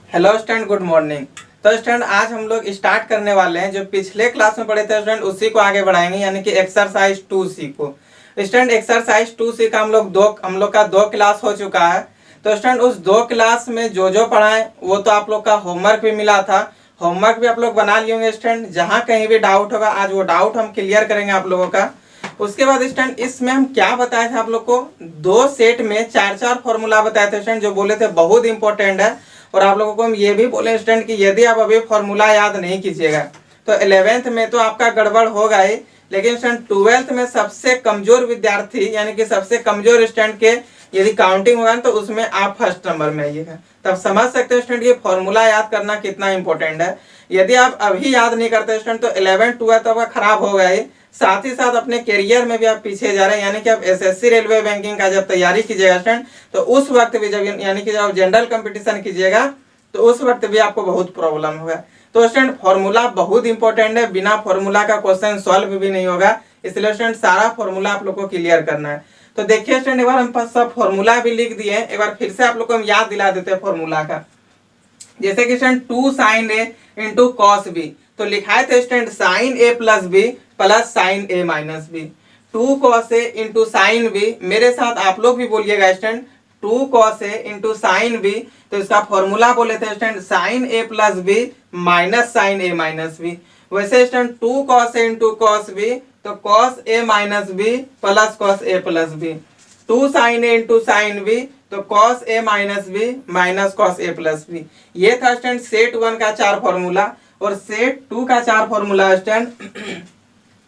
Hello student, good morning. तो student आज हम लोग स्टार्ट करने वाले हैं जो पिछले क्लास में पढ़े थे स्टूडेंट, उसी को आगे बढ़ाएंगे, यानी कि एक्सरसाइज 2C को। स्टूडेंट एक्सरसाइज 2C का हम लोग का दो क्लास हो चुका है। तो स्टूडेंट उस दो क्लास में जो जो पढ़ाएं वो तो आप लोग का होमवर्क भी मिला था, होमवर्क भी आप लोग बना लिए होंगे। स्टूडेंट जहाँ कहीं भी डाउट होगा आज वो डाउट हम क्लियर करेंगे आप लोगों का। उसके बाद स्टूडेंट इसमें हम क्या बताए थे आप लोग को, दो सेट में चार चार फॉर्मूला बताए थे स्टूडेंट, जो बोले थे बहुत इंपॉर्टेंट है। और आप लोगों को हम ये भी बोले स्टूडेंट कि यदि आप अभी फॉर्मूला याद नहीं कीजिएगा तो 11th में तो आपका गड़बड़ होगा ही, लेकिन स्टूडेंट 12th में सबसे कमजोर विद्यार्थी यानी कि सबसे कमजोर स्टूडेंट के यदि काउंटिंग होगा तो उसमें आप फर्स्ट नंबर में आइएगा। तब समझ सकते हैं स्टूडेंट ये फॉर्मूला याद करना कितना इंपॉर्टेंट है। यदि आप अभी याद नहीं करते स्टूडेंट तो 11th 12th आपका खराब हो गया ही, साथ ही साथ अपने करियर में भी आप पीछे जा रहे हैं। यानी कि आप एसएससी रेलवे बैंकिंग का जब तैयारी कीजिएगा स्टूडेंट तो उस वक्त भी जब यानी कि जब आप जनरल कंपटीशन कीजिएगा तो उस वक्त भी आपको बहुत प्रॉब्लम होगा। तो स्टूडेंट फॉर्मूला बहुत इंपॉर्टेंट है, बिना फॉर्मूला का क्वेश्चन सॉल्व भी नहीं होगा, इसलिए स्टूडेंट सारा फॉर्मूला आप लोग को क्लियर करना है। तो देखिए स्टूडेंट एक बार हम पास सब फॉर्मूला भी लिख दिए, एक बार फिर से आप लोग को हम याद दिला देते हैं फॉर्मूला का। जैसे कि student 2 sin a into cos b, तो लिखा थे student sine a plus b plus sine a minus b. 2 cos a into sine b, मेरे साथ आप लोग भी बोलिएगा student 2 cos a into sine b. तो इसका फॉर्मूला बोले थे student sine a plus b minus sine a minus b. वैसे student 2 cos a into cos b तो cos a minus B plus cos a plus b. 2 sin a into sine b तो cos a minus b minus cos a plus b. ये था student set 1 का चार formula. और set 2 का चार formula student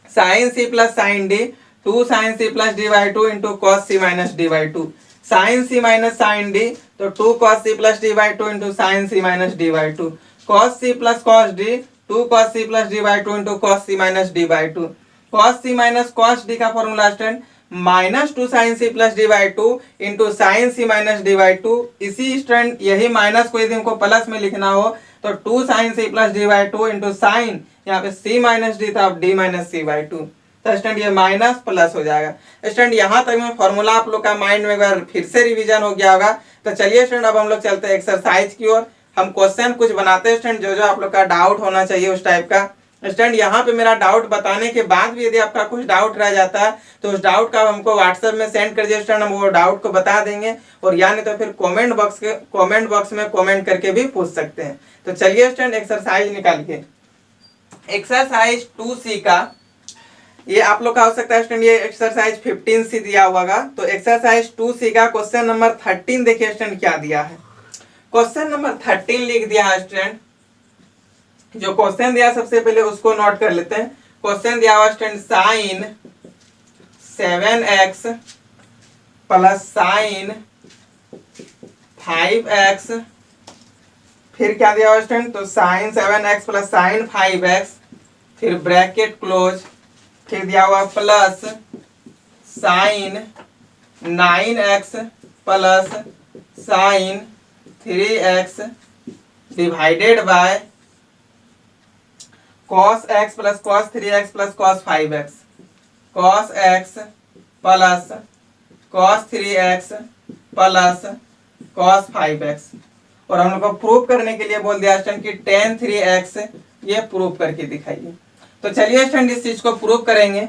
sine c plus sine d, 2 sin c plus d by 2 into cos c minus d by 2। Sine c minus sine d तो 2 cos c plus d by 2 into sine c minus d by 2। cos c plus cos d 2 cos c plus d by 2 into cos c minus d by 2। cos c minus cos d का formula student minus 2 sin c plus d by 2 into sine c minus d by 2। इसी student यही minus को यदि हमको plus में लिखना हो तो 2 sin c plus d by 2 into sign, यहाँ पे c माइनस डी था अब d माइनस सी बाई 2। तो स्टूडेंट ये माइनस प्लस हो जाएगा। स्टूडेंट यहाँ तक में फॉर्मूला आप लोग का माइंड में एक बार फिर से रिवीजन हो गया होगा। तो चलिए स्टूडेंट अब हम लोग चलते हैं एक्सरसाइज की ओर। हम क्वेश्चन कुछ बनाते हैं स्टूडेंट जो जो आप लोग का डाउट होना चाहिए उस टाइप का। स्टूडेंट यहाँ पे मेरा डाउट बताने के बाद भी यदि आपका कुछ डाउट रह जाता है तो उस डाउट का हमको व्हाट्सएप में सेंड कर दिए स्टूडेंट, हम वो डाउट को बता देंगे। और या नहीं तो फिर कमेंट बॉक्स में कमेंट करके भी पूछ सकते हैं। तो चलिए स्टूडेंट एक्सरसाइज निकालिए। एक्सरसाइज 2C का ये आप लोग का हो सकता है स्टूडेंट ये एक्सरसाइज 15C दिया हुआ होगा। तो एक्सरसाइज 2C का क्वेश्चन नंबर 13 देखिए स्टूडेंट क्या दिया है। क्वेश्चन नंबर 13 लिख दिया है स्टूडेंट। जो क्वेश्चन दिया सबसे पहले उसको नोट कर लेते हैं। क्वेश्चन दिया हुआ student sine 7x plus sign 5x, फिर क्या दिया हुआ स्टूडेंट तो sign 7x plus sign 5x, फिर ब्रैकेट क्लोज, फिर दिया हुआ plus sign 9x plus sine 3x divided by cos x plus cos 3x plus cos 5x, cos x plus cos 3x plus cos 5x। और हम लोग को proof करने के लिए बोल दिया स्टूडेंट कि tan 3x ये प्रूफ करके दिखाइए। तो चलिए स्टूडेंट इस चीज को प्रूफ करेंगे।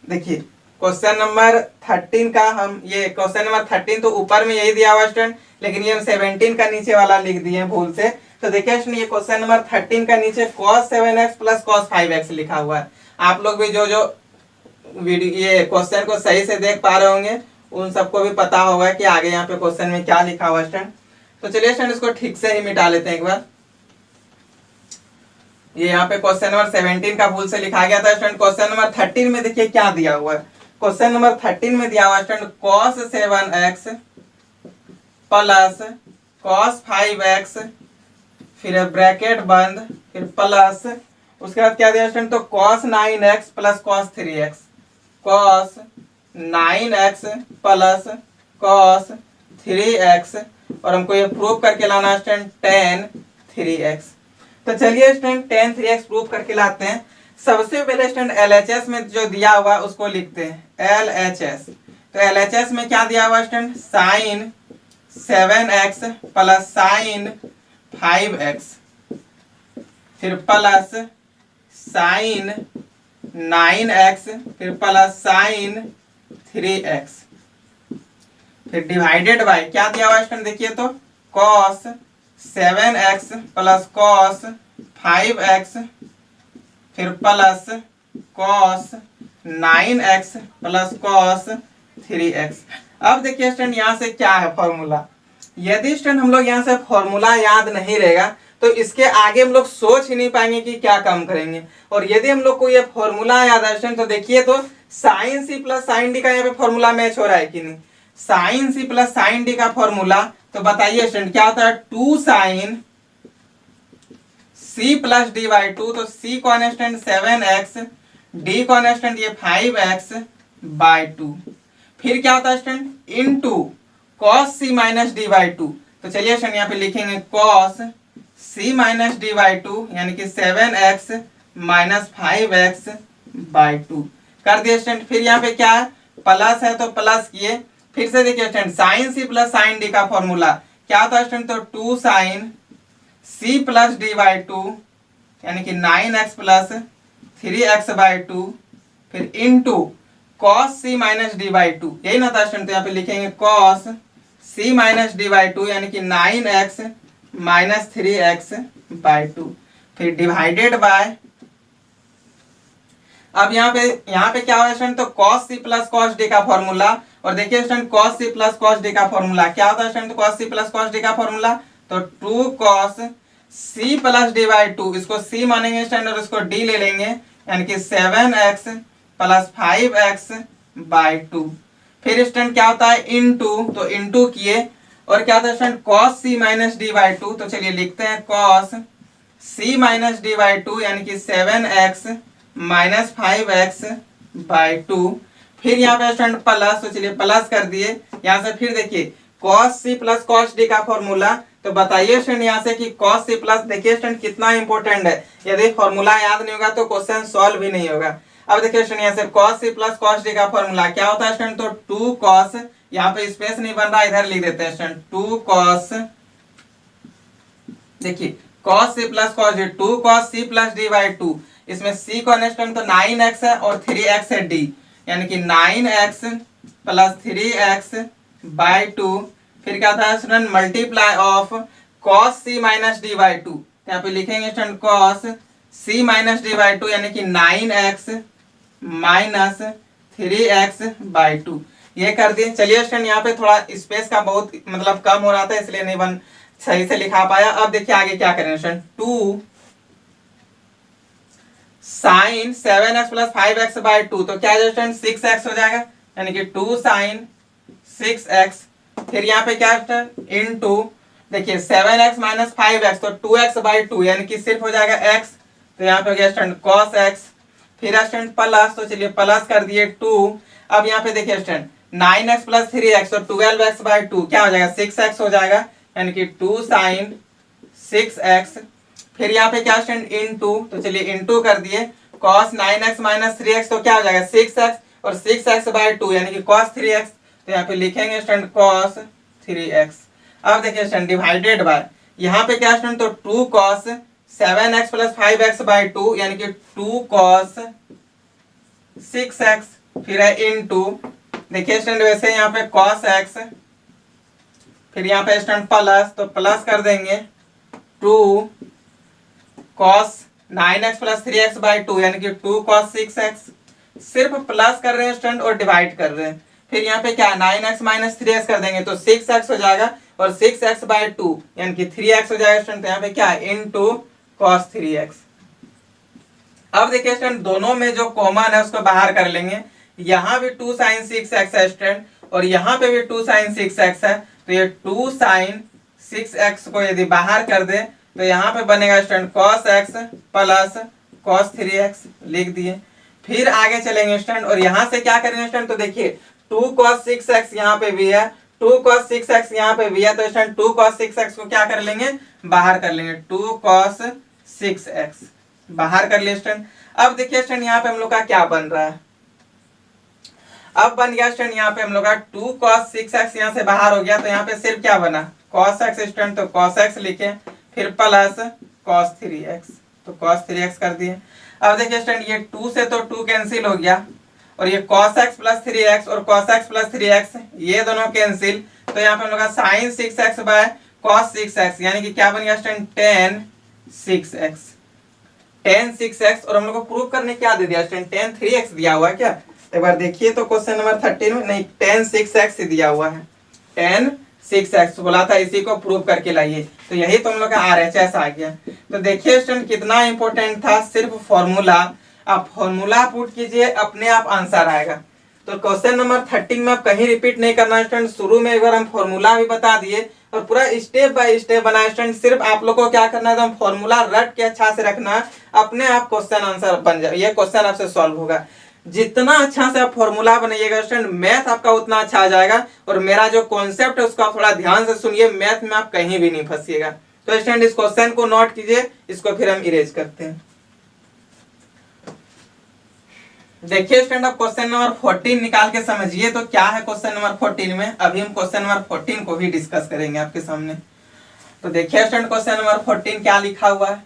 देखिए क्वेश्चन नंबर 13 का हम ये क्वेश्चन नंबर 13 तो ऊपर में यही दिया हुआ स्टूडेंट, लेकिन ये हम 17 का नीचे वाला लिख दिए हैं भूल से। तो देखिए स्टूडेंट ये क्वेश्चन नंबर 13 का नीचे cos 7x plus cos 5x लिखा हुआ है। आप लोग भी जो जो वीडियो ये क्वेश्चन को सही से देख पा रहे होंगे उन सबको भी पता होगा कि आगे यहाँ पे क्वेश्चन में क्या लिखा हुआ स्टूडेंट। तो चलिए स्टूडेंट इसको ठीक से ही मिटा लेते हैं एक बार। ये यहाँ पे क्वेश्चन नंबर 17 का भूल से लिखा गया था स्टूडेंट। क्वेश्चन नंबर 13 में देखिए क्या दिया हुआ है। क्वेश्चन नंबर 13 में दिया हुआ student cos 7x plus cos 5x, फिर ब्रैकेट बंद, फिर प्लस उसके बाद क्या दिया स्टूडेंट तो cos 9x plus cos 3x, cos 9x plus cos 3x, और हमको ये प्रूफ करके लाना है स्टूडेंट tan 3x। तो चलिए स्टूडेंट tan 3x प्रूफ करके लाते हैं। सबसे पहले स्टूडेंट LHS में जो दिया हुआ उसको लिखते हैं LHS। तो LHS में क्या दिया हुआ student sine 7x plus sign 5x, फिर प्लस साइन 9x, फिर प्लस साइन 3x, फिर डिवाइडेड बाय क्या दिया हुआ स्टूडेंट देखिए तो cos 7x plus cos 5x, फिर plus cos 9x plus cos 3x। अब देखिए स्टूडेंट यहाँ से क्या है फॉर्मूला, यदि स्टूडेंट हम लोग यहाँ से फॉर्मूला याद नहीं रहेगा तो इसके आगे हम लोग सोच ही नहीं पाएंगे कि क्या काम करेंगे। और यदि हम लोग को ये फॉर्मूला याद है स्टूडेंट तो देखिए तो sine c plus sine d का यहाँ पे फॉर्मूला मैच हो रहा है कि नहीं, sine c plus sine d का फॉर्मूला तो बताइए स्टूडेंट क्या होता है, 2 sine c plus d by 2, तो सी कॉन्स्टेंट 7x, डी कॉन्स्टेंट ये 5x बाई 2, फिर क्या होता है student into cos c minus d by 2, तो चलिए स्टूडेंट यहाँ पे लिखेंगे cos c minus d by 2 यानी कि 7x माइनस 5x बाई 2 कर दिए स्टूडेंट। फिर यहाँ पे क्या है प्लस है तो प्लस किए, फिर से देखिए student sine c plus sine d का फॉर्मूला क्या होता है स्टूडेंट, तो 2 sine c plus d by 2 यानी कि 9x प्लस 3x बाई 2, फिर into cos c minus d by 2, यही ना था स्टूडेंट, तो यहाँ पे लिखेंगे cos c minus d by 2 यानी कि 9x माइनस 3x बाई 2, फिर डिवाइडेड बाय, अब यहाँ पे क्या हुआ स्टूडेंट, तो cos c plus cos d का फॉर्मूला, और देखिए student cos c plus cos d का फॉर्मूला क्या होता है student, cos c plus cos d का फॉर्मूला तो 2 cos c plus d by 2, इसको सी मानेंगे स्टूडेंट और इसको डी ले लेंगे यानी कि 7x प्लस 5x बाई 2, फिर स्टूडेंट क्या होता है इनटू, तो इनटू किए और क्या होता है student cos c minus d by 2, तो चलिए लिखते हैं cos c minus d by 2 यानी कि 7x माइनस 5x बाई 2, फिर यहाँ पे स्टूडेंट प्लस, तो चलिए प्लस कर दिए यहाँ से, फिर देखिए cos c plus cos d का फॉर्मूला, तो बताइए स्टूडेंट यहाँ से कि कॉस सी प्लस, देखिए स्टूडेंट कितना इंपॉर्टेंट है, यदि फॉर्मूला याद नहीं होगा तो क्वेश्चन सॉल्व भी नहीं होगा। अब देखिए स्टूडेंट यहाँ से cos c plus cos d का फॉर्मूला क्या होता है स्टूडेंट, तो 2 कॉस, यहाँ पे स्पेस नहीं बन रहा इधर लिख देते हैं स्टूडेंट 2 कॉस, देखिए cos c plus cos d, 2 cos c plus d by 2, इसमें सी कॉन्स्टेंट तो 9x है और 3x है डी, यानी कि 9x प्लस 3x बाई 2, फिर क्या था student multiply of cos c minus d by 2, यहाँ पे लिखेंगे student cos c minus d by 2 यानी कि 9x माइनस 3x बाई 2, ये कर दिए। चलिए स्टूडेंट यहाँ पे थोड़ा स्पेस का बहुत मतलब कम हो रहा था इसलिए नहीं सही से लिखा पाया। अब देखिए आगे क्या करें student, 2 sign 7x plus 5x by 2, तो क्या है स्टूडेंट 6x हो जाएगा यानी कि 2 साइन 6x, फिर यहाँ पे क्या है इनटू, देखिए 7x माइनस 5x तो 2x बाई 2 यानी कि सिर्फ हो जाएगा x, तो यहाँ पे हो गया स्टूडेंट cos x, फिर स्टूडेंट प्लस, तो चलिए प्लस कर दिए 2, अब यहाँ पे देखिए स्टूडेंट 9x प्लस 3x तो 12x बाई 2 क्या हो जाएगा 6x हो जाएगा यानी कि 2 साइन 6x, फिर यहाँ पे क्या स्टूडेंट इनटू, तो चलिए इनटू कर दिए cos 9x माइनस 3x तो क्या हो जाएगा 6x और 6x बाई 2 यानी कि cos 3x, तो यहाँ पे लिखेंगे स्टूडेंट cos 3x। अब देखिए स्टूडेंट डिवाइडेड बाय, यहाँ पे क्या स्टूडेंट तो 2 cos 7x plus 5x by 2 यानी कि 2 cos 6x, फिर है इनटू, देखिए स्टूडेंट वैसे यहाँ पे cos x, फिर यहाँ पे स्टूडेंट प्लस, तो प्लस कर देंगे 2 cos 9x plus 3x by 2 यानी कि 2 cos 6x, सिर्फ प्लस कर रहे हैं स्टूडेंट और डिवाइड कर रहे हैं, फिर यहाँ पे क्या 9x माइनस 3x कर देंगे तो 6x हो जाएगा और 6x बाई 2 यानी कि 3x हो जाएगा स्टूडेंट, तो यहाँ पे क्या इनटू cos 3x। अब देखिए स्टूडेंट दोनों में जो कॉमन है उसको बाहर कर लेंगे, यहाँ भी 2 साइन 6x है स्टूडेंट और यहाँ पे भी 2 साइन 6x है, तो ये 2 साइन 6x को यदि बाहर कर दे तो यहाँ पे बनेगा student cos x plus cos 3x लिख दिए। फिर आगे चलेंगे स्टूडेंट और यहाँ से क्या करेंगे स्टूडेंट, तो देखिए 2 cos 6x यहाँ पे भी है, 2 cos 6x यहाँ पे भी है, तो स्टूडेंट 2 cos 6x को क्या कर लेंगे बाहर कर लेंगे, 2 cos 6x बाहर कर लिए स्टूडेंट। अब देखिए स्टूडेंट यहाँ पे हम लोग का क्या बन रहा है, अब बन गया स्टूडेंट यहाँ पे हम लोग का 2 cos 6x यहाँ से बाहर हो गया, तो यहाँ पे सिर्फ क्या बना cos x स्टूडेंट, तो cos x लिखे, फिर प्लस cos 3x, तो cos 3x कर दिए। अब देखिए स्टूडेंट ये 2 से तो 2 कैंसिल हो गया, और ये cos x प्लस 3x और cos x प्लस 3x ये दोनों कैंसिल, तो यहाँ पे हम लोग का sin 6x bye cos 6x यानी कि क्या बन गया student tan 6x, tan 6x। और हम लोग को प्रूव करने क्या दे दिया स्टूडेंट, tan 3x दिया हुआ है क्या, एक बार देखिए तो क्वेश्चन नंबर 13 में, नहीं tan 6x दिया हुआ है, tan 6x बोला था इसी को प्रूव करके लाइए, तो यही तो हम लोग का RHS आ गया। तो देखिए स्टूडेंट कितना इंपॉर्टेंट था, सिर्फ फॉर्मूला, आप फॉर्मूला पुट कीजिए अपने आप आंसर आएगा। तो क्वेश्चन नंबर 13 में आप कहीं रिपीट नहीं करना स्टूडेंट, शुरू में एक बार हम फॉर्मूला भी बता दिए और पूरा स्टेप बाय स्टेप बनाए स्टूडेंट, सिर्फ आप लोग को क्या करना है, एकदम फॉर्मूला रट के अच्छा से रखना, अपने आप क्वेश्चन आंसर बन जाए, ये क्वेश्चन आपसे सॉल्व होगा। जितना अच्छा से आप फॉर्मूला बनाइएगा स्टूडेंट, मैथ आपका उतना अच्छा आ जाएगा, और मेरा जो कॉन्सेप्ट है उसको आप थोड़ा ध्यान से सुनिए, मैथ में आप कहीं भी नहीं फंसिएगा। तो स्टूडेंट इस क्वेश्चन को नोट कीजिए, इसको फिर हम इरेज करते हैं। देखिए स्टूडेंट अब क्वेश्चन नंबर 14 निकाल के समझिए तो क्या है क्वेश्चन नंबर 14 में, अभी हम क्वेश्चन नंबर 14 को भी डिस्कस करेंगे आपके सामने। तो देखिए स्टूडेंट क्वेश्चन नंबर 14 क्या लिखा हुआ है,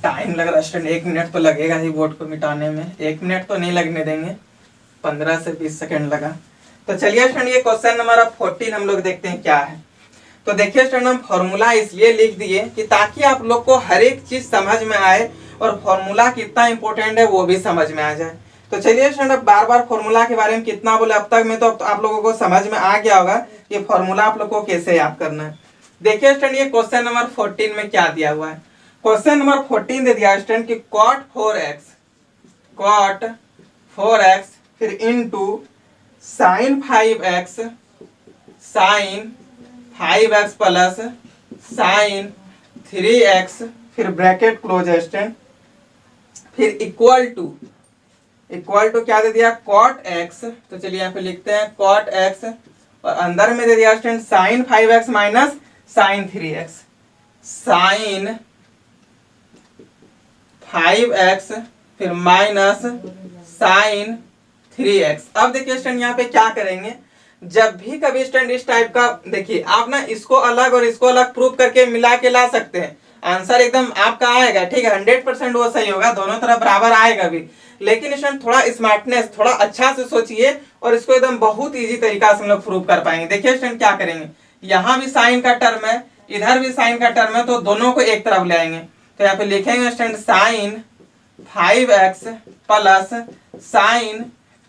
टाइम लग रहा है स्टूडेंट, 1 मिनट तो लगेगा ही बोर्ड को मिटाने में, 1 मिनट तो नहीं लगने देंगे, 15 से 20 सेकंड लगा। तो चलिए स्टूडेंट ये क्वेश्चन नंबर 14 हम लोग देखते हैं क्या है। तो देखिए स्टूडेंट हम फॉर्मूला इसलिए लिख दिए कि ताकि आप लोग को हर एक चीज समझ में आए, और फॉर्मूला कितना इंपॉर्टेंट है वो भी समझ में आ जाए। तो चलिए स्टूडेंट अब बार बार फॉर्मूला के बारे में कितना बोले, अब तक में तो आप लोगों को समझ में आ गया होगा ये फॉर्मूला आप लोग को कैसे याद करना है। देखिए स्टूडेंट ये क्वेश्चन नंबर 14 में क्या दिया हुआ है, क्वेश्चन नंबर 14 दे दिया स्टूडेंट कि cot 4x फिर into sin 5x plus sin 3x फिर ब्रैकेट क्लोज है स्टूडेंट, फिर इक्वल टू क्या दे दिया cot x, तो चलिए यहाँ पे लिखते हैं cot x, और अंदर में दे दिया student sin 5x minus sin 3x, sin 5x फिर माइनस sin 3x। अब देखिए स्टूडेंट यहाँ पे क्या करेंगे, जब भी कभी स्टूडेंट इस टाइप का, देखिए आप ना इसको अलग और इसको अलग प्रूव करके मिला के ला सकते हैं, आंसर एकदम आपका आएगा, ठीक है 100% वो सही होगा, दोनों तरफ बराबर आएगा भी। लेकिन स्टूडेंट थोड़ा स्मार्टनेस, थोड़ा अच्छा से सोचिए और इसको एकदम बहुत इजी तरीका से हम लोग प्रूव कर पाएंगे। देखिए स्टूडेंट क्या करेंगे, यहाँ भी साइन का टर्म है, इधर भी साइन का टर्म है, तो दोनों को एक तरफ ले आएंगे। तो यहाँ पे लिखेंगे student sin 5x plus sin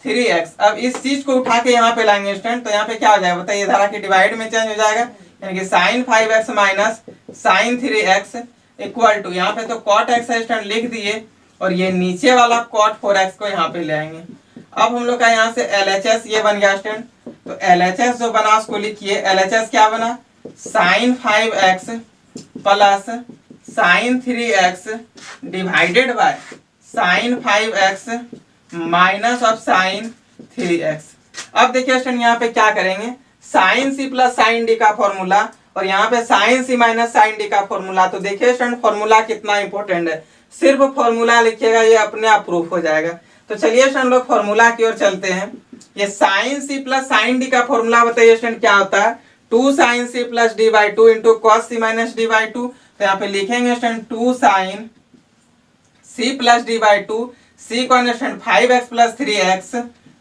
3x। अब इस चीज को उठा के यहाँ पे लाएंगे स्टूडेंट, तो यहाँ पे क्या हो जाएगा बताइए, इधर आके डिवाइड में चेंज हो जाएगा, यानी कि sin 5x minus sin 3x equal to, यहाँ पे तो cot x है स्टूडेंट लिख दिए, और ये नीचे वाला cot 4x को यहाँ पे ले आएंगे। अब हम लोग का यहाँ से LHS ये बन गया स्टूडेंट, तो LHS जो बना उसको लिखिए, LHS क्या बना sin 5x plus sin 3x divided by sin 5x minus of sin 3x। अब देखिए स्टूडेंट यहाँ पे क्या करेंगे, sin c plus sin d का फॉर्मूला, और यहाँ पे sin c minus sin d का फॉर्मूला। तो देखिए स्टूडेंट फॉर्मूला कितना इंपॉर्टेंट है, सिर्फ फॉर्मूला लिखिएगा ये अपने आप प्रूफ हो जाएगा। तो चलिए स्टूडेंट लोग फॉर्मूला की ओर चलते हैं। ये sin c plus sin d का फॉर्मूला बताइए स्टूडेंट क्या होता है, 2 sin c plus d by 2 into cos c minus d by 2। तो यहाँ पे लिखेंगे student 2 sin c plus d by 2, c को स्टूडेंट 5x प्लस 3x,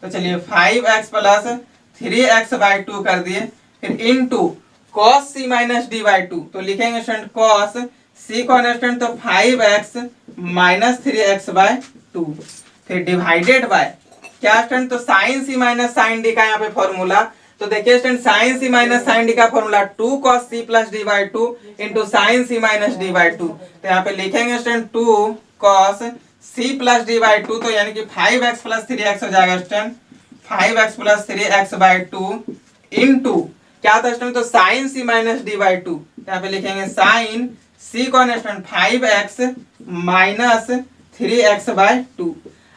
तो चलिए 5x प्लस 3x बाई 2 कर दिए, फिर into cos c minus d by 2, तो लिखेंगे स्टूडेंट cos c को स्टूडेंट तो 5x माइनस 3x बाई 2, फिर डिवाइडेड बाय क्या स्टूडेंट, तो sin c minus sin d का यहाँ पे फॉर्मूला। तो देखिए student sin c minus sin d का formula 2 cos c plus d by 2 into sin c minus d by 2। तो यहाँ पे लिखेंगे student 2 cos c plus d by 2, तो यानी कि 5x प्लस 3x हो जाएगा student, 5x plus 3x by 2 into क्या था स्टूडेंट, तो sin c minus d by 2। यहाँ पे लिखेंगे sin c को student 5x minus 3x by 2।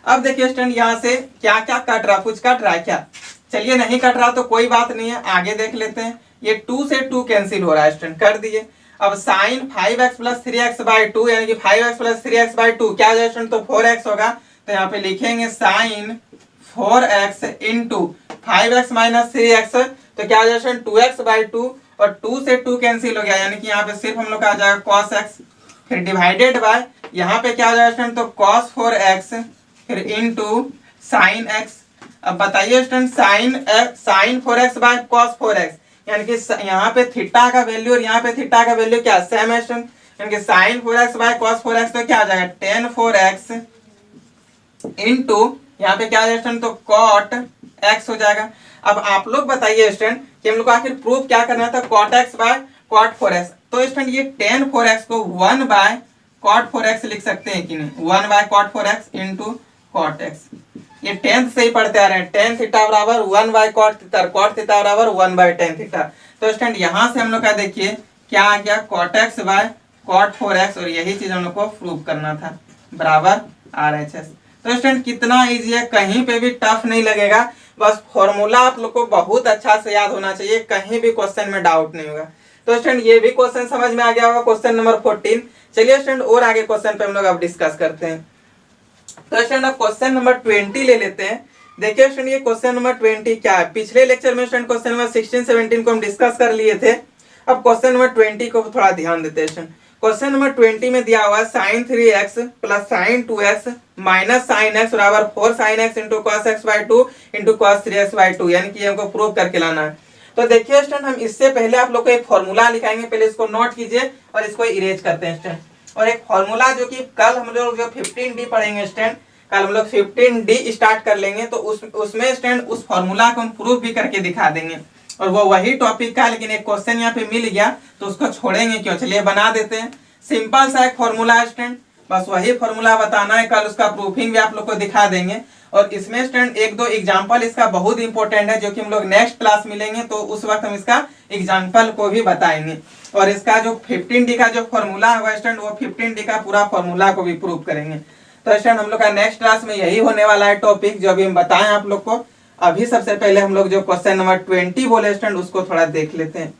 अब देखिए स्टूडेंट यहाँ से क्या क्या कट रहा, कुछ कट रहा है क्या? चलिए नहीं कट रहा तो कोई बात नहीं है, आगे देख लेते हैं। ये 2 से 2 कैंसिल हो रहा है स्टूडेंट, कर दिए। अब sign 5x plus 3x by 2 यानी कि 5x प्लस 3x बाई 2 क्या है स्टूडेंट? तो 4x होगा। तो यहाँ पे लिखेंगे sign 4x into 5x minus 3x, तो क्या आ जाएगा स्टूडेंट? 2x बाई 2, और 2 से 2 कैंसिल हो गया यानी कि यहाँ पे सिर्फ हम लोग का आ जाएगा cos x, फिर डिवाइडेड बाय यहाँ पे क्या आ जाएगा स्टूडेंट? तो cos 4x फिर इंटू साइन x। अब बताइए student sine 4x bye cos 4x यानी कि यहाँ पे थीटा का वैल्यू और यहाँ पे थीटा का वैल्यू क्या सेम है स्टूडेंट, यानी कि sign 4x bye cos 4x तो क्या आ जाएगा? tan 4x इंटू यहाँ पे क्या आ जाएगा स्टूडेंट? तो cot x हो जाएगा। अब आप लोग बताइए स्टूडेंट कि हम लोग को आखिर प्रूफ क्या करना था? cot x by cot 4x। तो स्टूडेंट ये tan 4x को 1 बाय cot 4x लिख सकते हैं कि नहीं? 1 by cot 4x into cot x। ये 10th से ही पढ़ते आ रहे हैं, tan थीटा बराबर 1 by cot theta, cot theta बराबर 1 बाय tan थीटा। तो स्टूडेंट यहाँ से हम लोग का देखिए क्या आ गया? cot x by cot 4x, और यही चीज हम लोग को प्रूव करना था, बराबर RHS। तो स्टूडेंट कितना इजी है, कहीं पे भी टफ नहीं लगेगा, बस फॉर्मूला आप लोग को बहुत अच्छा से याद होना चाहिए, कहीं भी क्वेश्चन में डाउट नहीं होगा। तो स्टूडेंट ये भी क्वेश्चन समझ में आ गया होगा, क्वेश्चन नंबर 14। चलिए स्टूडेंट और आगे क्वेश्चन पे हम लोग अब डिस्कस करते हैं। तो स्टूडेंट अब क्वेश्चन नंबर 20 ले लेते हैं। देखिए स्टूडेंट ये क्वेश्चन नंबर 20 क्या है? पिछले लेक्चर में स्टूडेंट क्वेश्चन नंबर 16 17 को हम डिस्कस कर लिए थे। अब क्वेश्चन नंबर 20 को थोड़ा ध्यान देते हैं स्टूडेंट। क्वेश्चन नंबर 20 में दिया हुआ है sine 3x plus sine 2x minus sine x बराबर 4 sine x into cos x by 2 into cos 3x by 2, यानी कि हमको प्रूव करके लाना है। तो देखिए स्टूडेंट हम इससे पहले आप लोग को एक फॉर्मूला लिखाएंगे, पहले इसको नोट कीजिए और इसको इरेज करते हैं स्टूडेंट। और एक फॉर्मूला जो कि कल हम लोग जो 15D पढ़ेंगे स्टूडेंट, कल हम लोग 15D स्टार्ट कर लेंगे, तो उसमें स्टूडेंट उस फॉर्मूला को हम प्रूव भी करके दिखा देंगे। और वो वही टॉपिक का, लेकिन एक क्वेश्चन यहाँ पे मिल गया तो उसको छोड़ेंगे क्यों? चलिए बना देते हैं। सिंपल सा एक फॉर्मूला है स्टूडेंट, बस वही फॉर्मूला बताना है, कल उसका प्रूफिंग भी आप लोग को दिखा देंगे। और इसमें स्टूडेंट एक दो एग्जांपल इसका बहुत इंपॉर्टेंट है, जो कि हम लोग नेक्स्ट क्लास मिलेंगे तो उस वक्त हम इसका एग्जांपल को भी बताएंगे। और इसका जो 15D का जो फॉर्मूला है स्टूडेंट, वो 15D का पूरा फॉर्मूला को भी प्रूव करेंगे। तो स्टूडेंट हम लोग का नेक्स्ट क्लास में यही होने वाला है टॉपिक, जो अभी हम बताएं आप लोग को। अभी सबसे पहले हम लोग जो क्वेश्चन नंबर 20 बोले स्टूडेंट, उसको थोड़ा देख लेते हैं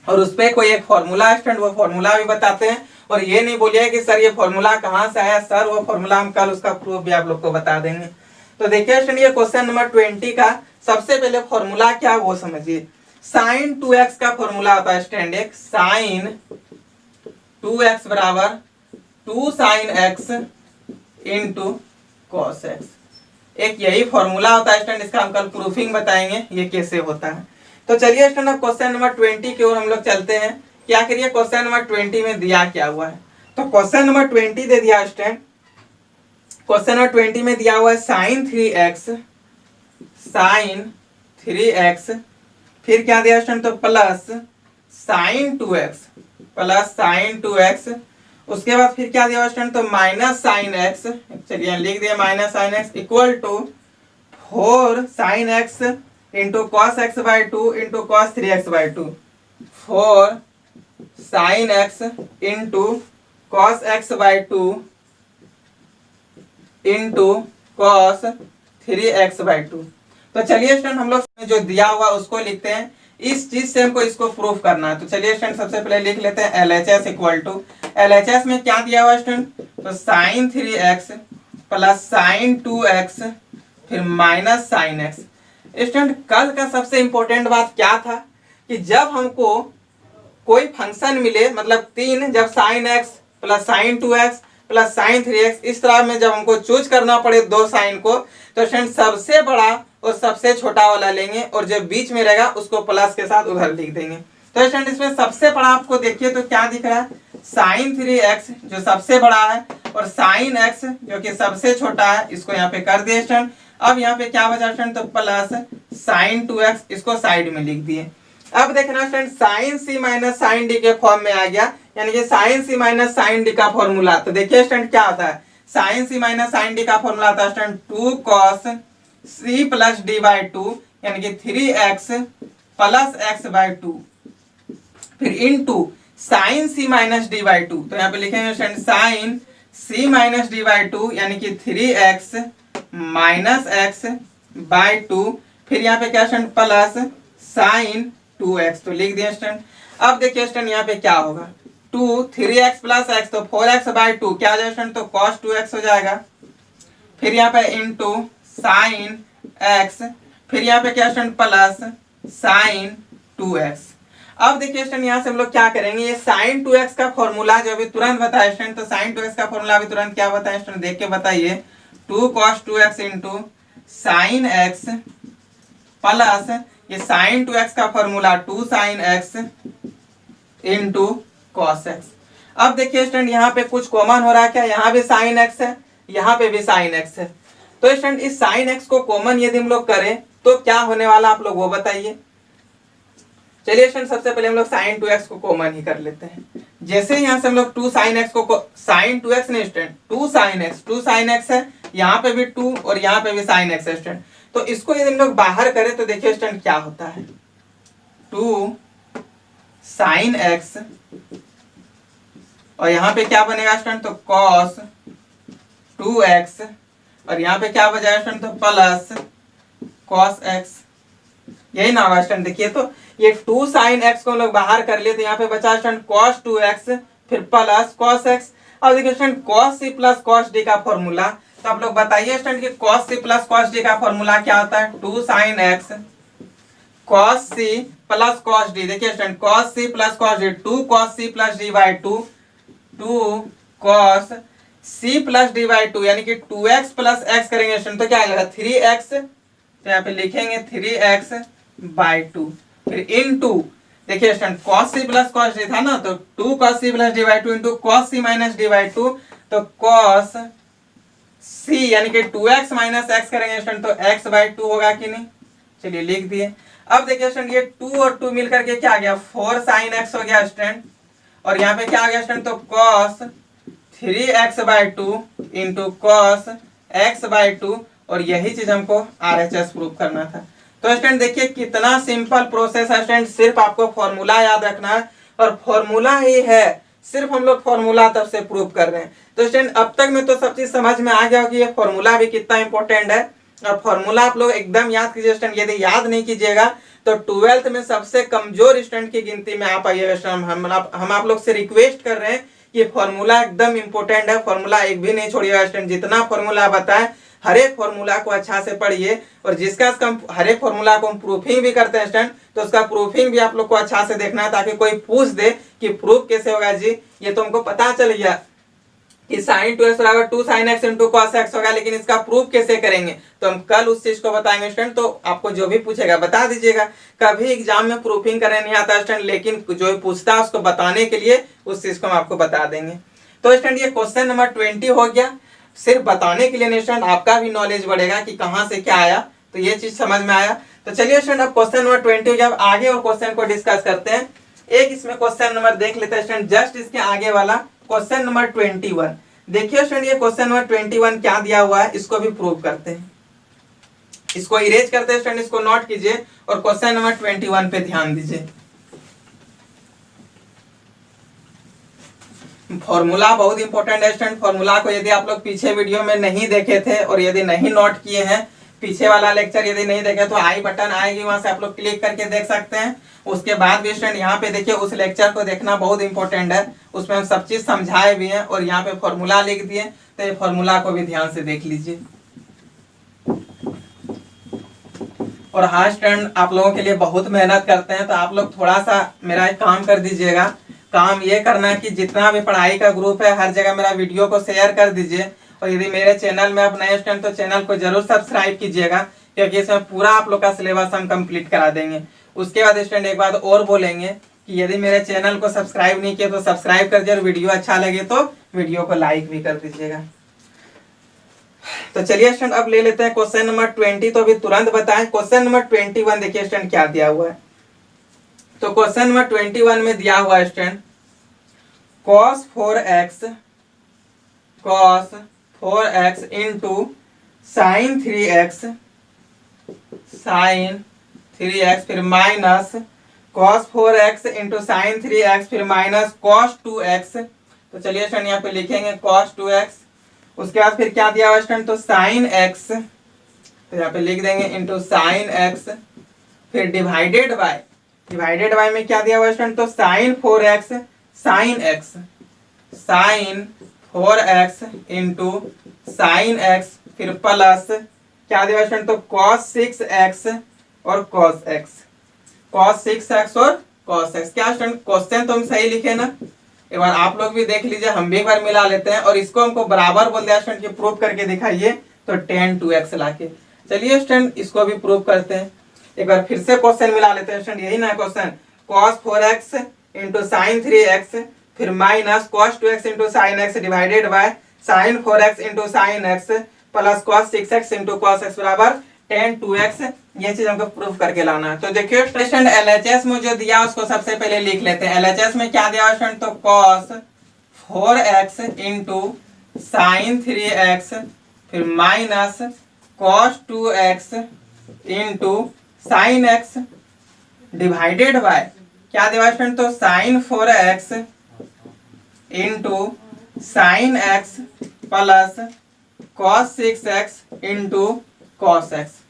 और उस पर कोई एक फॉर्मूला है स्टूडेंट, वो फॉर्मूला भी बताते हैं। और ये नहीं बोलिए कि सर ये फॉर्मूला कहाँ से आया, सर वो फॉर्मूला हम कल उसका प्रूफ भी आप लोग को बता देंगे। तो देखिए स्टूडेंट ये क्वेश्चन नंबर 20 का सबसे पहले फॉर्मूला क्या वो समझिए। साइन 2x का फॉर्मूला होता है स्टूडेंट, एक साइन 2x बराबर 2 sine x into cos x, एक यही फॉर्मूला होता है स्टूडेंट। इसका हम कल प्रूफिंग बताएंगे ये कैसे होता है। तो चलिए स्टूडेंट अब क्वेश्चन नंबर 20 की ओर हम लोग चलते हैं कि आखिर ये क्वेश्चन नंबर 20 में दिया क्या हुआ है। तो क्वेश्चन नंबर 20 दे दिया स्टूडेंट, क्वेश्चन नंबर 20 में दिया हुआ है साइन 3x फिर क्या दिया स्टूडेंट? तो प्लस साइन 2x उसके बाद फिर क्या दिया स्टूडेंट? तो माइनस साइन x, चलिए लिख दिया minus sine x equal to 4 sine x into cos x by 2 into cos 3x by 2, 4 sine x into cos x by 2 into cos 3x by 2। तो चलिए स्टूडेंट हम लोग जो दिया हुआ उसको लिखते हैं, इस चीज से हमको इसको प्रूफ करना है। तो चलिए स्टूडेंट सबसे पहले लिख लेते हैं LHS इक्वल टू, LHS में क्या दिया हुआ स्टूडेंट? तो sign 3x plus sine 2x फिर माइनस साइन x। स्टूडेंट कल का सबसे इंपॉर्टेंट बात क्या था कि जब हमको कोई फंक्शन मिले, मतलब 3, जब sine x plus sine 2x plus sine 3x, इस तरह में जब हमको चूज करना पड़े दो साइन को, तो स्टूडेंट सबसे बड़ा और सबसे छोटा वाला लेंगे और जो बीच में रहेगा उसको प्लस के साथ उधर लिख देंगे। तो स्टूडेंट इसमें सबसे बड़ा आपको देखिए तो क्या दिख रहा है? साइन 3x जो सबसे बड़ा है और साइन x जो कि सबसे छोटा है, इसको यहाँ पे कर दिए स्टूडेंट। अब यहाँ पे क्या बचा स्टूडेंट? तो प्लस साइन 2x, इसको साइड में लिख दिए। अब देखना student sine c minus sine d के फॉर्म में आ गया, यानी कि sine c minus sine d का फॉर्मूला। तो देखिए स्टूडेंट क्या होता है, sine c minus sine d का फॉर्मूला आता है student 2 cos c plus d by 2, यानी कि 3x प्लस x बाई 2 फिर into sine c minus d by 2। तो यहाँ पे लिखेंगे student sine c minus d by 2 यानी कि 3x minus x by two, फिर यहाँ पे क्या स्टूडेंट प्लस साइन 2x, तो लिख दिया स्टूडेंट। अब देखिए स्टूडेंट यहाँ पे क्या होगा, 3x प्लस एक्स, तो 4x बाई टू क्या हो जाएगा स्टूडेंट, तो cos 2x हो जाएगा। फिर यहाँ पे इंटू साइन x, फिर यहाँ पे क्या स्टूडेंट प्लस साइन 2x। अब देखिए स्टूडेंट यहाँ से हम लोग क्या करेंगे, ये साइन 2x का फॉर्मूला जो अभी तुरंत बताया स्टूडेंट, तो साइन 2x का फॉर्मूला अभी तुरंत क्या बताया स्टूडेंट, देख के बताइए। 2 cos 2x into sine x plus ये साइन 2x का formula 2 sine x into cos x। अब देखिए स्टूडेंट यहाँ पे कुछ कॉमन हो रहा है क्या, यहाँ भी साइन x है, यहाँ पे भी साइन x है, तो स्टूडेंट इस साइन x को कॉमन यदि हम लोग करें तो क्या होने वाला आप लोग वो बताइए। चलिए स्टूडेंट सबसे पहले हम लोग साइन 2x को कॉमन ही कर लेते हैं। जैसे यहाँ से हम लोग 2 साइन x को साइन 2x नहीं स्टूडेंट 2 साइन x है, यहाँ पे भी 2 और यहाँ पे भी साइन x है स्टूडेंट, तो इसको यदि हम लोग बाहर करें तो देखिए स्टूडेंट क्या होता है, 2 साइन x और यहाँ पे क्या बनेगा स्टूडेंट, तो cos 2x और यहाँ पे क्या बजाएगा स्टूडेंट, तो प्लस cos x, यही ना होगा स्टूडेंट। देखिए तो ये 2 साइन x को हम लोग बाहर कर लिए तो यहाँ पे बचा स्टूडेंट cos 2x फिर प्लस cos x। अब देखिए student cos c plus cos d का फॉर्मूला, तो आप लोग बताइए स्टूडेंट कि cos c plus cos d का फॉर्मूला क्या होता है, 2 sine x cos c plus cos d। देखिए student cos c plus cos d, 2 cos c plus d by 2, 2 cos c plus d by 2 यानी कि 2x प्लस x करेंगे student तो क्या आएगा 3x, तो यहाँ पे लिखेंगे 3x बाई 2, फिर इनटू देखिए student cos c plus cos d था ना, तो 2 cos c plus d by 2 into cos c minus d by 2, तो cos c यानी कि 2x माइनस x करेंगे स्टूडेंट तो x बाई 2 होगा कि नहीं, चलिए लिख दिए। अब देखिए स्टूडेंट ये 2 और 2 मिलकर के क्या आ गया 4 साइन x हो गया स्टूडेंट, और यहाँ पे क्या आ गया स्टूडेंट, तो cos 3x by 2 into cos x by 2, और यही चीज हमको RHS प्रूफ करना था। तो स्टूडेंट देखिए कितना सिंपल प्रोसेस है स्टूडेंट, सिर्फ आपको फॉर्मूला याद रखना है और फॉर्मूला ही है, सिर्फ हम लोग फॉर्मूला तब से प्रूव कर रहे हैं। तो स्टूडेंट अब तक में तो सब चीज समझ में आ गया कि ये फॉर्मूला भी कितना इंपॉर्टेंट है, और फॉर्मूला आप लोग एकदम याद कीजिए स्टूडेंट। यदि याद नहीं कीजिएगा तो 12th में सबसे कमजोर स्टूडेंट की गिनती में आप आइएगा स्टूडेंट। हम आप लोग से रिक्वेस्ट कर रहे हैं कि फॉर्मूला एकदम इंपॉर्टेंट है, फॉर्मूला एक भी नहीं छोड़िएगा स्टूडेंट। जितना फॉर्मूला बताएं हर एक फॉर्मूला को अच्छा से पढ़िए, और जिसका हर एक फॉर्मूला को हम प्रूफिंग भी करते हैं स्टूडेंट, तो उसका प्रूफिंग भी आप लोग को अच्छा से देखना है, ताकि कोई पूछ दे कि प्रूफ कैसे होगा जी, ये तो हमको पता चल गया कि साइन 2x बराबर 2 sine x into cos x होगा, लेकिन इसका प्रूफ कैसे करेंगे तो हम कल उस चीज को बताएंगे स्टूडेंट। तो आपको जो भी पूछेगा बता दीजिएगा। कभी एग्जाम में प्रूफिंग करने नहीं आता स्टूडेंट, लेकिन जो पूछता है उसको बताने के लिए उस चीज को हम आपको बता देंगे। तो स्टूडेंट ये क्वेश्चन नंबर 20 हो गया, सिर्फ बताने के लिए नहीं स्टूडेंट, आपका भी नॉलेज बढ़ेगा कि कहाँ से क्या आया, तो ये चीज समझ में आया। तो चलिए स्टूडेंट अब क्वेश्चन नंबर 20 हो गया, अब आगे और क्वेश्चन को डिस्कस करते हैं। एक इसमें क्वेश्चन नंबर देख लेते हैं स्टूडेंट, जस्ट इसके आगे वाला क्वेश्चन नंबर 21। देखिए स्टूडेंट ये क्वेश्चन नंबर 21 क्या दिया हुआ है, इसको भी प्रूव करते हैं। इसको इरेज करते हैं स्टूडेंट, इसको नोट कीजिए और क्वेश्चन नंबर 21 पे ध्यान दीजिए। फॉर्मूला बहुत इंपॉर्टेंट है स्टूडेंट। फॉर्मूला को यदि आप लोग पीछे वीडियो में नहीं देखे थे और यदि नहीं नोट किए हैं, पीछे वाला लेक्चर यदि नहीं देखे तो आई बटन आएगी, वहां से आप लोग क्लिक करके देख सकते हैं। उसके बाद भी स्टूडेंट यहाँ पे देखिए उस लेक्चर को देखना बहुत इंपॉर्टेंट है, उसमें हम सब चीज समझाए भी हैं और यहाँ पे फॉर्मूला लिख दिए, तो ये फॉर्मूला को भी ध्यान से देख लीजिए। और हाँ स्टूडेंट आप लोगों के लिए बहुत मेहनत करते हैं, तो आप लोग थोड़ा सा मेरा एक काम कर दीजिएगा। काम ये करना है कि जितना भी पढ़ाई का ग्रुप है हर जगह मेरा वीडियो को शेयर कर दीजिए, और यदि मेरे चैनल में आप नए स्टूडेंट तो चैनल को जरूर सब्सक्राइब कीजिएगा, क्योंकि इसमें पूरा आप लोग का सिलेबस हम कंप्लीट करा देंगे। उसके बाद स्टूडेंट एक बात और बोलेंगे कि यदि मेरे चैनल को सब्सक्राइब नहीं किया तो सब्सक्राइब कर दीजिए, और वीडियो अच्छा लगे तो वीडियो को लाइक भी कर दीजिएगा। तो चलिए स्टूडेंट अब ले लेते हैं क्वेश्चन नंबर 20, तो अभी तुरंत बताएं। क्वेश्चन नंबर 21 देखिए स्टूडेंट क्या दिया हुआ है। तो क्वेश्चन नंबर 21 में दिया हुआ है student cos 4x into sine 3x फिर minus cos 4x into sine 3x फिर माइनस cos 2x। तो चलिए स्टूडेंट यहाँ पे लिखेंगे cos 2x उसके बाद फिर क्या दिया हुआ स्टूडेंट, तो साइन एक्स, तो यहाँ पे लिख देंगे इंटू साइन एक्स, फिर डिवाइडेड बाय में क्या दिया हुआ स्टूडेंट, तो sine 4x sine x, sine 4x into sine x, फिर प्लस क्या दिया हुआ स्टूडेंट, तो cos 6x और cos x, cos 6x और cos x। क्या स्टूडेंट क्वेश्चन तो हम सही लिखे ना, एक बार आप लोग भी देख लीजिए, हम भी एक बार मिला लेते हैं। और इसको हमको बराबर बोल दिया स्टूडेंट कि प्रूव करके दिखाइए, तो tan 2x लाके। चलिए स्टूडेंट इसको भी प्रूव करते हैं, एक बार फिर से क्वेश्चन मिला लेते हैं स्टूडेंट, यही ना question, cos 4x into sine 3x, फिर minus cos 2x into sine x divided by sine 4x into sine x plus cos 6x into cos x बराबर tan 2x। ये चीज हमको प्रूफ करके लाना है। तो देखिए स्टूडेंट LHS में जो दिया उसको सबसे पहले लिख लेते हैं। LHS में क्या दिया स्टूडेंट, तो cos 4x into sine 3x, फिर minus cos 2x into sine x divided by क्या दिया स्टूडेंट, तो sine 4x into sine x plus cos 6x into cos x।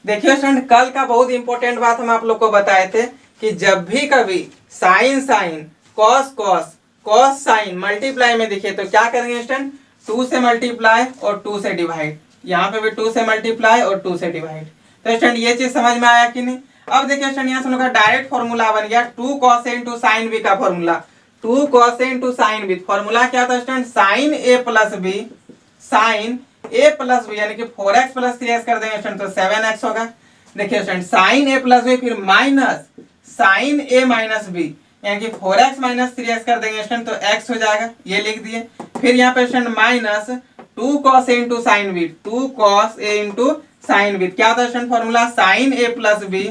देखिए स्टूडेंट कल का बहुत इंपॉर्टेंट बात हम आप लोग को बताए थे कि जब भी कभी sine sine cos cos cos sine multiply में दिखे तो क्या करेंगे स्टूडेंट, 2 से मल्टीप्लाई और 2 से डिवाइड, यहाँ पे भी 2 से मल्टीप्लाई और 2 से डिवाइड। तो स्टूडेंट ये चीज समझ में आया कि नहीं। अब देखिए स्टूडेंट यहाँ से हम लोग का डायरेक्ट फॉर्मूला बन गया 2 cos a into sine B का formula. 2 cos a into sine B formula क्या था student, sine a plus B, sine a plus B यानी कि 4x प्लस 3x कर देंगे स्टूडेंट तो 7x होगा। देखिए student sine a plus B फिर minus sine a minus B यानी कि 4x माइनस 3x कर देंगे स्टूडेंट तो x हो जाएगा, ये लिख दिए। फिर यहाँ पे student minus 2 cos a into sine b, 2 cos a into sine b क्या था student formula, sine a plus B,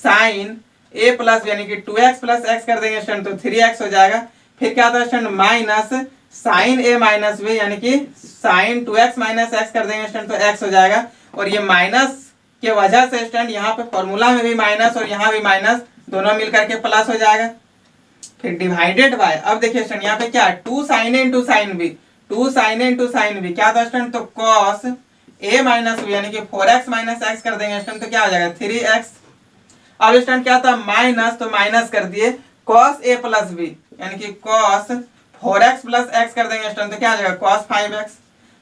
sine a plus B यानी कि 2x प्लस x कर देंगे स्टूडेंट तो 3x हो जाएगा। फिर क्या था student minus sine a minus B यानी कि साइन 2x माइनस x कर देंगे स्टूडेंट तो x हो जाएगा। और ये माइनस के वजह से स्टूडेंट यहाँ पे फॉर्मूला में भी माइनस और यहाँ भी माइनस दोनों मिलकर के प्लस हो जाएगा। फिर डिवाइडेड बाय, अब देखिए स्टूडेंट यहाँ पे क्या 2 sine a into sine b, 2 sine a into sine b क्या था स्टूडेंट, तो cos a माइनस बी यानी कि 4x माइनस x कर देंगे स्टूडेंट तो क्या हो जाएगा 3x। अब स्टूडेंट क्या था माइनस, तो माइनस कर दिए cos a प्लस बी यानी कि cos 4x प्लस x कर देंगे स्टूडेंट तो क्या आ जाएगा cos 5x।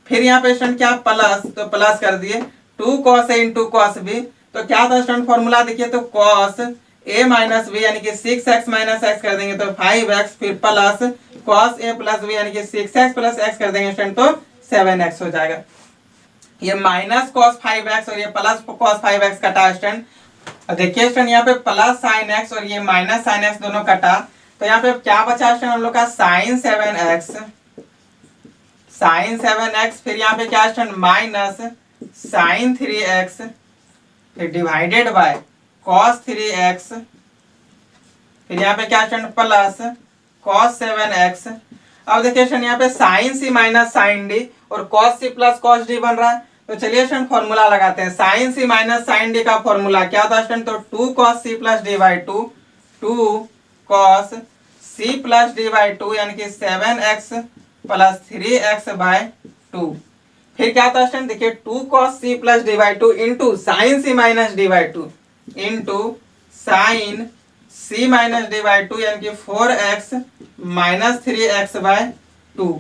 फिर यहाँ पे स्टूडेंट क्या प्लस, तो प्लस कर दिए 2 cos a into cos b तो क्या था स्टूडेंट फॉर्मूला देखिए तो cos a माइनस बी यानी कि 6x माइनस x कर देंगे तो 5x, फिर plus cos a plus b यानी कि 6x प्लस x कर देंगे स्टूडेंट तो 7x हो जाएगा। ये माइनस cos 5x और ये प्लस cos 5x कटा स्टूडेंट। देखिए स्टूडेंट यहाँ पे प्लस साइन x और ये माइनस साइन x दोनों कटा तो यहाँ पे क्या बचा स्टूडेंट हम लोग का साइन 7x, साइन 7x फिर यहाँ पे क्या स्टूडेंट माइनस साइन 3x फिर डिवाइडेड बाय cos 3x फिर यहाँ पे क्या स्टूडेंट प्लस cos 7x। अब देखिए स्टूडेंट यहाँ पे sine c minus sine d और cos c plus cos d बन रहा है तो चलिए स्टूडेंट फॉर्मूला लगाते हैं। Sine c minus sine d का फॉर्मूला क्या था स्टूडेंट, तो 2 cos c plus d by 2, 2 cos c plus d by 2 यानी कि 7x प्लस 3x बाय 2। फिर क्या था स्टूडेंट देखिए 2 cos c plus d by 2 into sine c minus d by 2 into sine c minus d by 2 यानी कि 4x minus 3x bye 2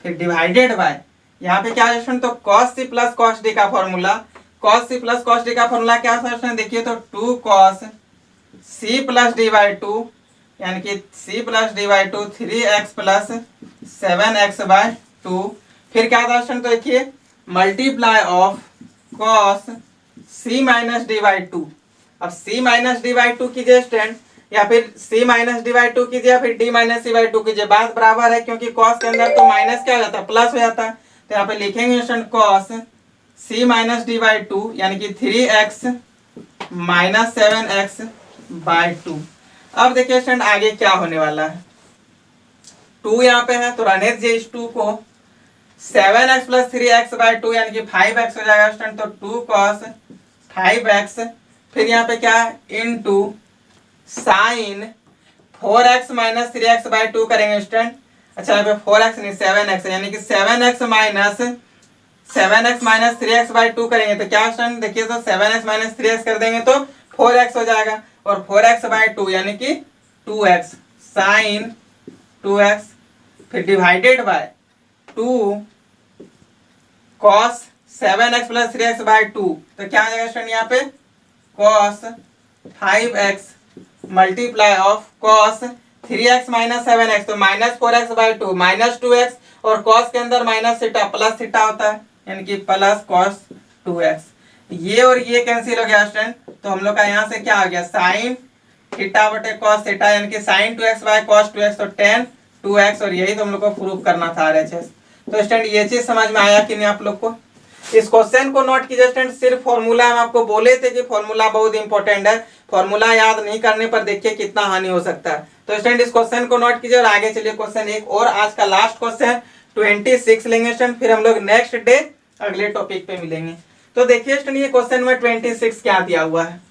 फिर divided bye यहाँ पे क्या है तो cos c plus cos d का formula, cos c plus cos d का फॉर्मूला क्या था देखिए तो 2 cos c plus d by 2 यानी कि c plus d by 2 3x plus 7x by 2। फिर क्या था तो देखिए multiply of cos c minus d by 2। अब c माइनस d बाई 2 कीजिए स्टूडेंट या फिर c माइनस d बाई 2 कीजिए या फिर d माइनस c बाई 2 कीजिए, बात बराबर है क्योंकि cos के अंदर तो माइनस क्या हो जाता है प्लस हो जाता है। तो यहाँ पे लिखेंगे student cos c minus d by 2 यानी कि 3x माइनस 7x बाई 2। अब देखिए स्टूडेंट आगे क्या होने वाला है, 2 यहाँ पे है तो रहने दीजिए इस 2 को, 7x प्लस 3x बाई 2 यानी कि 5x हो जाएगा स्टूडेंट तो 2 cos 5x फिर यहाँ पे क्या into sine 4x minus 3x by 2 करेंगे स्टूडेंट। अच्छा यहाँ पे 4x नहीं 7x यानी कि 7x minus 7x minus 3x by 2 करेंगे तो क्या स्टूडेंट देखिए, तो 7x माइनस 3x कर देंगे तो 4x हो जाएगा, और 4x बाई 2 यानी कि 2x साइन 2x, फिर divided bye 2 cos 7x plus 3x by 2, तो क्या आ जाएगा स्टूडेंट यहाँ पे cos 5x multiply of cos 3x minus 7x, तो minus 4x by 2 minus 2x, और कॉस के अंदर माइनस थीटा प्लस थीटा होता है यानी कि प्लस कॉस 2x। ये और ये कैंसिल हो गया स्टूडेंट, तो हम लोग का यहाँ से क्या आ गया साइन थीटा बटे कॉस थीटा यानी कि sign 2x by cos 2x, तो tan 2x, और यही तो हम लोग को प्रूव करना था RHS। तो स्टूडेंट ये चीज समझ में आया कि नहीं आप लोग को? इस क्वेश्चन को नोट कीजिए स्टूडेंट, सिर्फ फॉर्मूला हम आपको बोले थे कि फॉर्मूला बहुत इंपॉर्टेंट है, फॉर्मूला याद नहीं करने पर देखिए कितना हानि हो सकता है। तो स्टूडेंट इस क्वेश्चन को नोट कीजिए और आगे चलिए क्वेश्चन एक और आज का लास्ट क्वेश्चन 26 लेंगे स्टूडेंट, फिर हम लोग नेक्स्ट डे अगले टॉपिक पे मिलेंगे। तो देखिए स्टूडेंट ये क्वेश्चन में 26 क्या दिया हुआ है।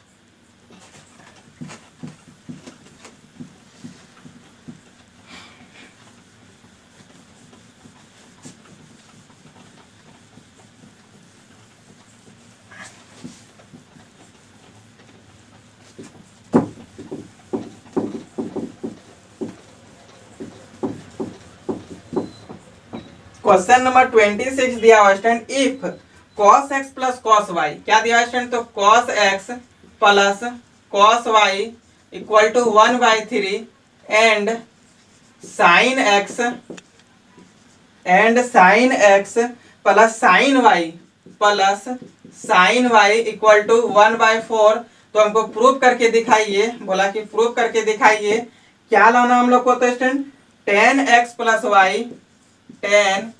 क्वेश्चन नंबर 26 दिया हुआ student, if cos x plus cos y, क्या दिया है स्टूडेंट, तो cos x plus cos y equal to 1/3 and sin x plus sin y plus sin y equal to 1/4। तो हमको प्रूव करके दिखाइए, बोला कि प्रूव करके दिखाइए, क्या लाना हम लोग को, तो student tan x plus y tan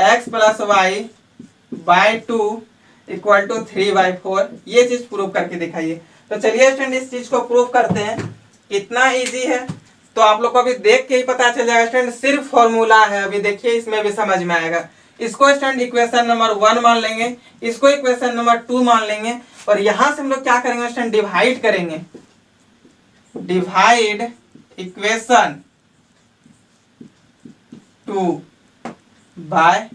x plus y by 2 equal to 3/4, ये चीज प्रूव करके दिखाइए। तो चलिए स्टूडेंट इस चीज को प्रूव करते हैं, कितना इजी है तो आप लोग को अभी देख के ही पता चल जाएगा स्टूडेंट, सिर्फ फॉर्मूला है, अभी देखिए इसमें भी समझ में आएगा। इसको स्टूडेंट इक्वेशन नंबर 1 मान लेंगे, इसको इक्वेशन नंबर 2 मान लेंगे, और यहां से हम लोग क्या करेंगे स्टूडेंट डिवाइड करेंगे, डिवाइड इक्वेशन 2 बाय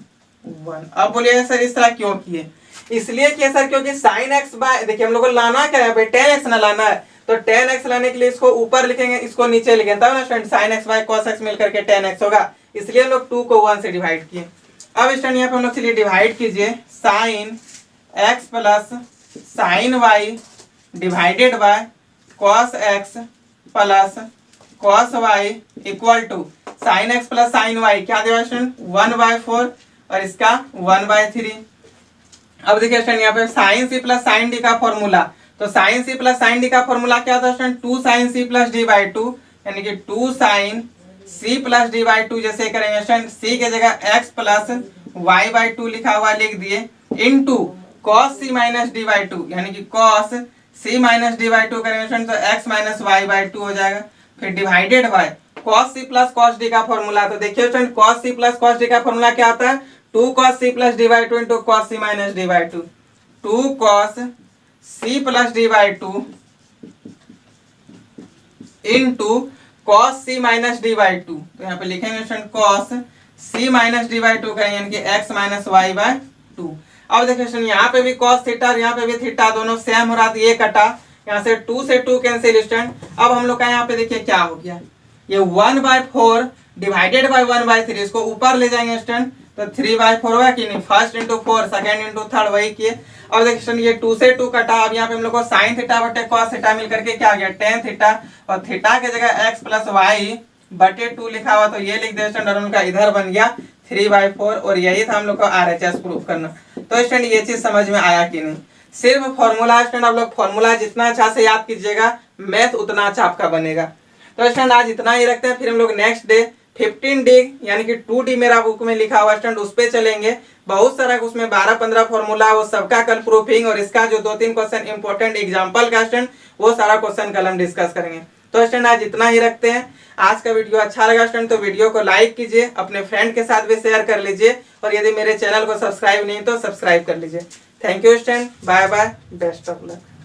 1। अब बोलिए सर इस तरह क्यों किए? इसलिए किए सर क्योंकि sin x बाय, देखिए हम लोग को लाना क्या है, tan x ना लाना है, तो tan x लाने के लिए इसको ऊपर लिखेंगे, इसको नीचे लिखेंगे, तब ना student sin x by cos x मिलकर के tan x होगा, इसलिए हम लोग 2 को 1 से डिवाइड किए। अब स्टूडेंट यहाँ पे हम लोग चलिए डिवाइड कीजिए, sin x plus sin y divided by cos x plus cos y equal to sin x plus sin y, क्या दिया स्टूडेंट 1/4 और इसका 1/3। अब देखिए स्टूडेंट यहाँ पे sin c plus sin d का फॉर्मूला, तो sin c plus sin d का फॉर्मूला क्या था student 2 sin c plus d by 2, यानी कि 2 sin c plus d by 2, जैसे करेंगे स्टूडेंट c के जगह x प्लस y बाई 2 लिखा हुआ लिख दिए, into cos c minus d by 2, यानी कि cos c minus d by 2 करेंगे स्टूडेंट तो x माइनस y बाई 2 हो जाएगा, फिर divided by cos c plus cos d का फॉर्मूला। तो देखिए student cos c plus cos d का फॉर्मूला क्या आता है, 2 cos c plus d by 2 into cos c minus d by 2, 2 cos c plus d by 2 into cos c minus d by 2। तो यहाँ पे लिखेंगे student cos c minus d by 2 करेंगे यानी कि x माइनस y बाई 2। अब देखिए student यहाँ पे भी cos थीटा और यहाँ पे भी थीटा, दोनों सेम हो रहा था, ये कटा, यहाँ से 2 से 2 कैंसिल स्टूडेंट। अब हम लोग का यहाँ पे देखिए क्या हो गया, ये 1/4 डिवाइडेड बाय 1/3, इसको ऊपर ले जाएंगे स्टूडेंट तो 3/4 होगा कि नहीं, first into 4 second into third वही किए। अब देखिए स्टूडेंट ये 2 से 2 कटा, अब यहाँ पे हम लोग को sin थीटा बटे cos थीटा मिल करके क्या आ गया tan थीटा, और थीटा के जगह x प्लस y बटे 2 लिखा हुआ, तो ये लिख दे स्टूडेंट, और उनका इधर बन गया 3/4, और यही था हम लोग को RHS प्रूफ करना। तो स्टूडेंट ये चीज समझ में आया कि नहीं? सिर्फ फॉर्मूला स्टूडेंट, आप लोग फॉर्मूला जितना अच्छा से याद कीजिएगा मैथ उतना अच्छा आपका बनेगा। तो स्टूडेंट आज इतना ही रखते हैं, फिर हम लोग नेक्स्ट डे 15D यानी कि 2D मेरा बुक में लिखा हुआ स्टूडेंट उस पे चलेंगे, बहुत सारा उसमें 12-15 फॉर्मूला, वो सबका कल प्रूफिंग, और इसका जो 2-3 क्वेश्चन इंपॉर्टेंट एग्जांपल का स्टूडेंट वो सारा क्वेश्चन कल हम डिस्कस करेंगे। तो स्टूडेंट आज इतना ही रखते हैं। आज का वीडियो अच्छा लगा स्टूडेंट तो वीडियो को लाइक कीजिए, अपने फ्रेंड के साथ भी शेयर कर लीजिए, और यदि मेरे चैनल को सब्सक्राइब नहीं तो सब्सक्राइब कर लीजिए। Thank you student, bye bye, best of luck.